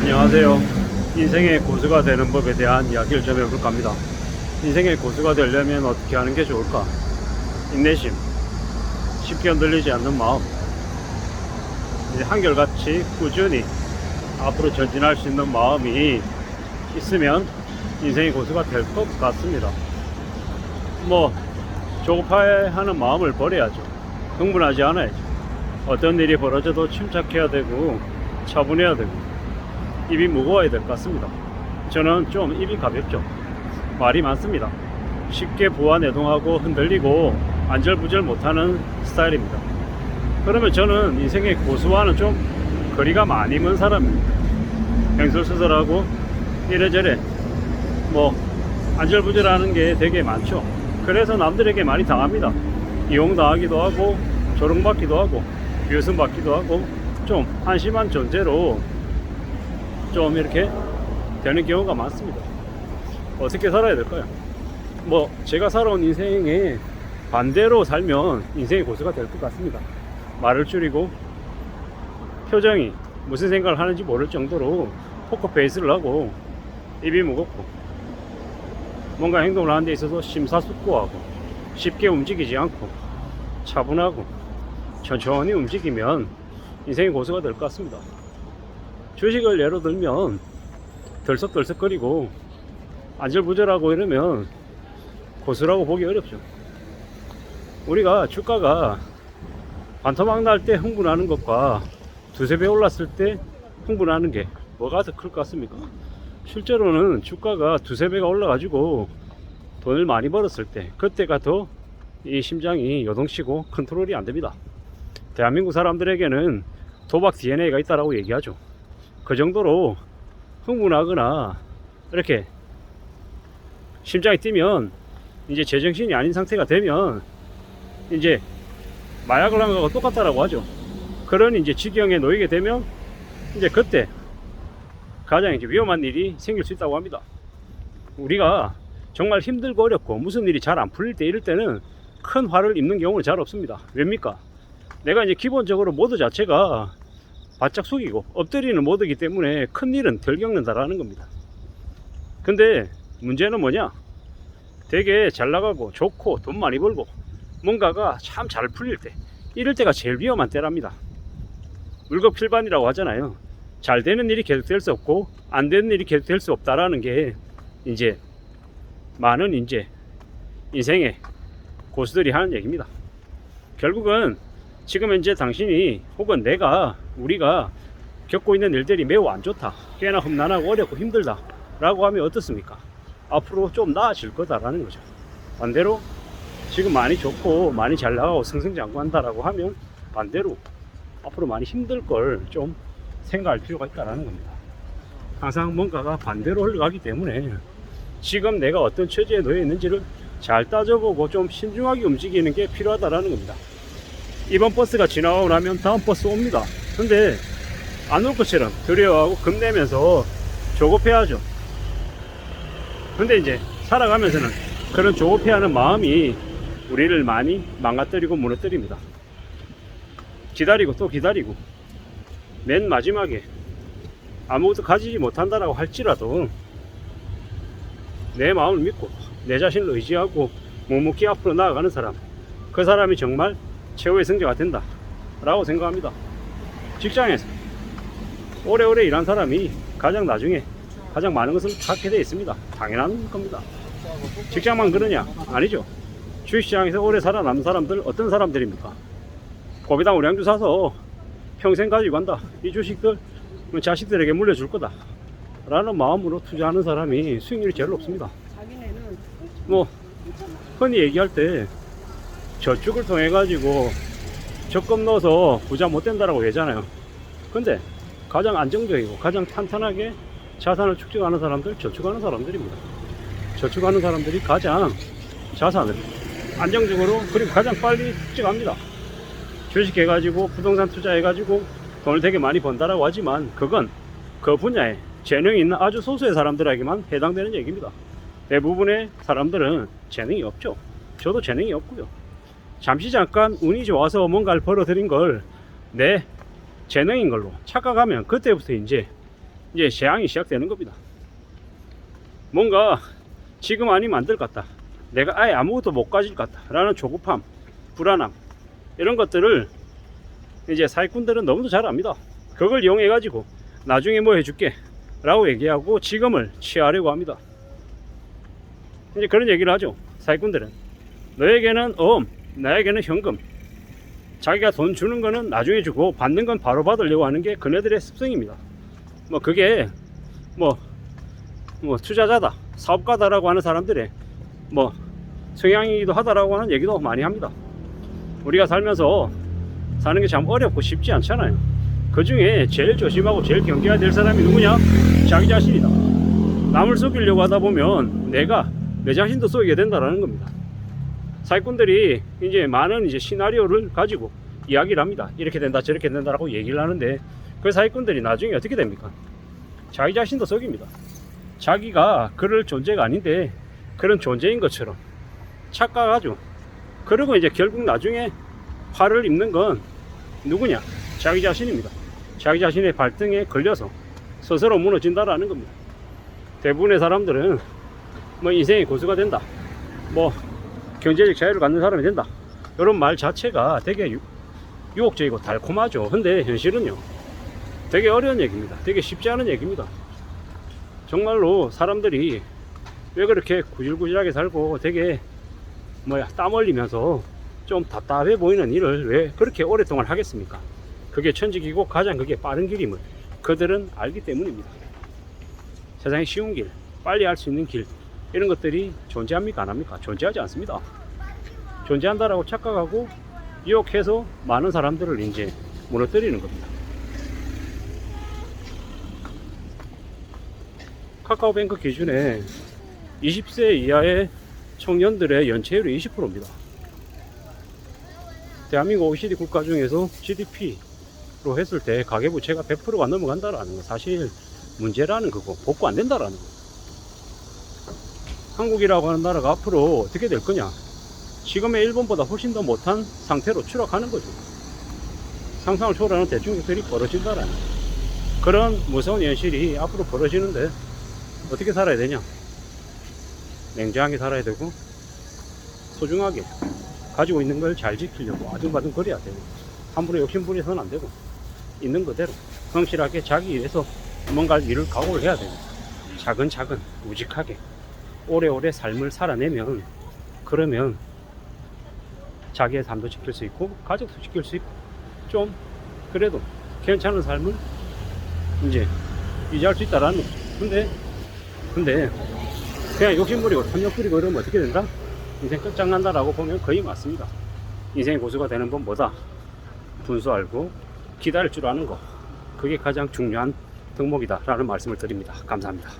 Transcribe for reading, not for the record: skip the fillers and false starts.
안녕하세요. 인생의 고수가 되는 법에 대한 이야기를 좀 해볼까 합니다. 인생의 고수가 되려면 어떻게 하는 게 좋을까? 인내심, 쉽게 흔들리지 않는 마음, 이제 한결같이 꾸준히 앞으로 전진할 수 있는 마음이 있으면 인생의 고수가 될 것 같습니다. 조급해하는 마음을 버려야죠. 흥분하지 않아야죠. 어떤 일이 벌어져도 침착해야 되고 차분해야 되고 입이 무거워야 될 것 같습니다. 저는 좀 입이 가볍죠. 말이 많습니다. 쉽게 부하내동하고 흔들리고 안절부절 못하는 스타일입니다. 그러면 저는 인생의 고수와는 좀 거리가 많이 먼 사람입니다. 횡설수설하고 이래저래 안절부절하는 게 되게 많죠. 그래서 남들에게 많이 당합니다. 이용당하기도 하고 조롱받기도 하고 비웃음받기도 하고 좀 한심한 존재로 좀 이렇게 되는 경우가 많습니다. 어떻게 살아야 될까요? 제가 살아온 인생에 반대로 살면 인생의 고수가 될 것 같습니다. 말을 줄이고 표정이 무슨 생각을 하는지 모를 정도로 포커페이스를 하고 입이 무겁고 뭔가 행동을 하는 데 있어서 심사숙고하고 쉽게 움직이지 않고 차분하고 천천히 움직이면 인생의 고수가 될 것 같습니다. 주식을 예로 들면 덜썩덜썩거리고 안절부절하고 이러면 고수라고 보기 어렵죠. 우리가 주가가 반토막 날 때 흥분하는 것과 두세 배 올랐을 때 흥분하는 게 뭐가 더 클 것 같습니까? 실제로는 주가가 두세 배가 올라가지고 돈을 많이 벌었을 때 그때가 더 이 심장이 요동치고 컨트롤이 안 됩니다. 대한민국 사람들에게는 도박 DNA가 있다라고 얘기하죠. 그 정도로 흥분하거나 이렇게 심장이 뛰면 이제 제정신이 아닌 상태가 되면 이제 마약을 한 거하고 똑같다라고 하죠. 그런 이제 지경에 놓이게 되면 이제 그때 가장 이제 위험한 일이 생길 수 있다고 합니다. 우리가 정말 힘들고 어렵고 무슨 일이 잘 안 풀릴 때 이럴 때는 큰 화를 입는 경우는 잘 없습니다. 왜입니까? 내가 이제 기본적으로 모드 자체가 바짝 숙이고 엎드리는 모드이기 때문에 큰 일은 덜 겪는다라는 겁니다. 근데 문제는 뭐냐? 되게 잘 나가고 좋고 돈 많이 벌고 뭔가가 참 잘 풀릴 때 이럴 때가 제일 위험한 때랍니다. 물거필반이라고 하잖아요. 잘 되는 일이 계속 될 수 없고 안 되는 일이 계속 될 수 없다라는 게 이제 많은 이제 인생의 고수들이 하는 얘기입니다. 결국은 지금 현재 당신이 혹은 우리가 겪고 있는 일들이 매우 안 좋다, 꽤나 험난하고 어렵고 힘들다 라고 하면 어떻습니까? 앞으로 좀 나아질 거다라는 거죠. 반대로 지금 많이 좋고 많이 잘 나가고 승승장구한다라고 하면 반대로 앞으로 많이 힘들 걸 좀 생각할 필요가 있다라는 겁니다. 항상 뭔가가 반대로 흘러가기 때문에 지금 내가 어떤 처지에 놓여 있는지를 잘 따져보고 좀 신중하게 움직이는 게 필요하다라는 겁니다. 이번 버스가 지나가고 나면 다음 버스 옵니다. 근데 안 올 것처럼 두려워하고 겁내면서 조급해하죠. 근데 이제 살아가면서는 그런 조급해하는 마음이 우리를 많이 망가뜨리고 무너뜨립니다. 기다리고 또 기다리고 맨 마지막에 아무것도 가지지 못한다라고 할지라도 내 마음을 믿고 내 자신을 의지하고 묵묵히 앞으로 나아가는 사람, 그 사람이 정말 최후의 승자가 된다 라고 생각합니다. 직장에서 오래오래 일한 사람이 나중에 가장 많은 것을 갖게 되어 있습니다. 당연한 겁니다. 직장만 그러냐? 아니죠. 주식시장에서 오래 살아남은 사람들 어떤 사람들입니까? 고비당 우량주 사서 평생 가지고 간다. 이 주식들 자식들에게 물려줄 거다 라는 마음으로 투자하는 사람이 수익률이 제일 높습니다. 흔히 얘기할 때 저축을 통해 가지고 적금 넣어서 부자 못 된다라고 얘기하잖아요. 근데 가장 안정적이고 가장 탄탄하게 자산을 축적하는 사람들, 저축하는 사람들입니다. 저축하는 사람들이 가장 자산을 안정적으로 그리고 가장 빨리 축적합니다. 주식해가지고 부동산 투자해가지고 돈을 되게 많이 번다라고 하지만 그건 그 분야에 재능이 있는 아주 소수의 사람들에게만 해당되는 얘기입니다. 대부분의 사람들은 재능이 없죠. 저도 재능이 없고요. 잠시 잠깐 운이 좋아서 뭔가를 벌어들인 걸 내 재능인 걸로 착각하면 그때부터 이제 이제 재앙이 시작되는 겁니다. 뭔가 지금 아니면 안 될 것 같다, 내가 아예 아무것도 못 가질 것 같다 라는 조급함, 불안함, 이런 것들을 이제 사기꾼들은 너무도 잘 압니다. 그걸 이용해 가지고 나중에 뭐 해줄게 라고 얘기하고 지금을 취하려고 합니다. 이제 그런 얘기를 하죠. 사기꾼들은 너에게는 나에게는 현금, 자기가 돈 주는 거는 나중에 주고 받는 건 바로 받으려고 하는 게 그네들의 습성입니다. 뭐 그게 뭐 투자자다, 사업가다라고 하는 사람들의 뭐 성향이기도 하다라고 하는 얘기도 많이 합니다. 우리가 살면서 사는 게 참 어렵고 쉽지 않잖아요. 그 중에 제일 조심하고 제일 경계해야 될 사람이 누구냐? 자기 자신이다. 남을 속이려고 하다 보면 내 자신도 속이게 된다라는 겁니다. 사기꾼들이 이제 많은 시나리오를 가지고 이야기를 합니다. 이렇게 된다 저렇게 된다라고 얘기를 하는데, 그 사기꾼들이 나중에 어떻게 됩니까? 자기 자신도 속입니다. 자기가 그럴 존재가 아닌데 그런 존재인 것처럼 착각하죠. 그리고 이제 결국 나중에 화를 입는 건 누구냐? 자기 자신입니다. 자기 자신의 발등에 걸려서 스스로 무너진다라는 겁니다. 대부분의 사람들은 뭐 인생의 고수가 된다, 뭐 경제적 자유를 갖는 사람이 된다, 이런 말 자체가 되게 유혹적이고 달콤하죠. 근데 현실은요 되게 어려운 얘기입니다. 되게 쉽지 않은 얘기입니다. 정말로 사람들이 왜 그렇게 구질구질하게 살고 되게 땀 흘리면서 좀 답답해 보이는 일을 왜 그렇게 오랫동안 하겠습니까? 그게 천직이고 가장 그게 빠른 길임을 그들은 알기 때문입니다. 세상에 쉬운 길, 빨리 할 수 있는 길, 이런 것들이 존재합니까? 안 합니까? 존재하지 않습니다. 존재한다라고 착각하고 유혹해서 많은 사람들을 이제 무너뜨리는 겁니다. 카카오뱅크 기준에 20세 이하의 청년들의 연체율이 20%입니다. 대한민국 OECD 국가 중에서 GDP로 했을 때 가계부채가 100%가 넘어간다라는 거, 사실 문제라는 거고 복구 안 된다라는 거. 한국이라고 하는 나라가 앞으로 어떻게 될 거냐? 지금의 일본보다 훨씬 더 못한 상태로 추락하는 거죠. 상상을 초월하는 대중국들이 벌어진다라는 거. 그런 무서운 현실이 앞으로 벌어지는데 어떻게 살아야 되냐? 냉정하게 살아야 되고 소중하게 가지고 있는 걸 잘 지키려고 아둥바둥 거려야 되고, 함부로 욕심부려서는 안 되고 있는 그대로 성실하게 자기 일에서 뭔가 일을 각오를 해야 되고, 차근차근 우직하게 오래오래 삶을 살아내면, 그러면 자기의 삶도 지킬 수 있고 가족도 지킬 수 있고 좀 그래도 괜찮은 삶을 이제 유지할 수 있다라는 거죠. 근데 그냥 욕심부리고 탐욕 부리고 이러면 어떻게 된다? 인생 끝장난다라고 보면 거의 맞습니다. 인생의 고수가 되는 건 뭐다? 분수 알고 기다릴 줄 아는 거, 그게 가장 중요한 덕목이다 라는 말씀을 드립니다. 감사합니다.